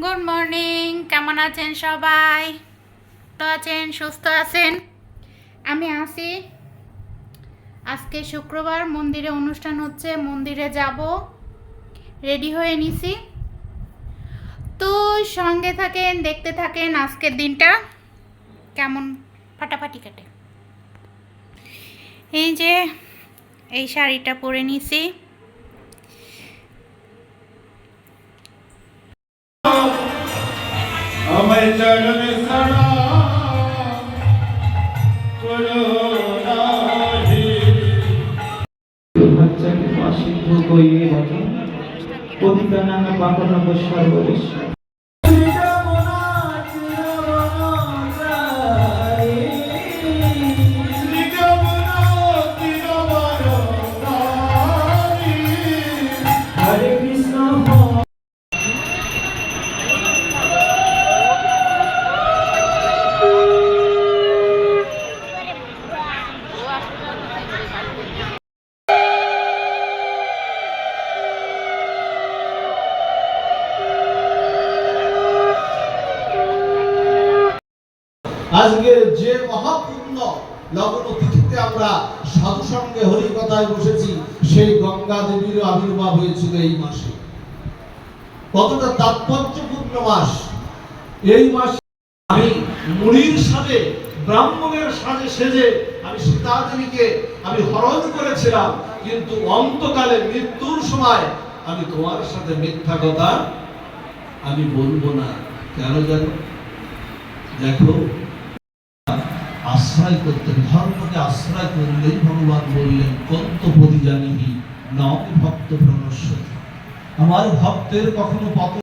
Good morning, কেমন আছেন সবাই? তো আছেন, সুস্থ আছেন? আমি আসি। আজকে শুক্রবার, মন্দিরে অনুষ্ঠান হচ্ছে, মন্দিরে যাব, রেডি হয়ে নিছি। তো সঙ্গে থাকেন, দেখতে থাকেন আজকের দিনটা কেমন ফাটাফাটি কাটে। এই যে এই শাড়িটা পরে নিছি। আমার চরণে সদা করুণাহি ভচ্চকে পাশিদ্ধ কইয়ে বটে পতিতানাং পাপনব সর্ববেশ হরে কৃষ্ণ আজকে যে মহাপূর্ণ লগ্ন তিথিতে আমরা সাধু সঙ্গে হরি কথায় বসেছি, সেই গঙ্গা দেবীর আবির্ভাব হয়েছিল এই মাসে। কতটা তাৎপর্যপূর্ণ মাস এই মাসে। আমি মুনির সাজে, ব্রাহ্মণের সাজে সেজে আমি সীতা দেবীকে আমি হরণ করেছিলাম, কিন্তু অন্তকালে মৃত্যুর সময় আমি তোমার সাথে মিথ্যা কথা আমি বলবো না। কেন জানো? দেখো, আশ্রয় করতেন, ধর্মকে আশ্রয় করলেই ভগবান বললেন কন্তপতি জানিহি নমি ভক্ত প্রণশ্যতি। আমার ভক্তের কখনো পতন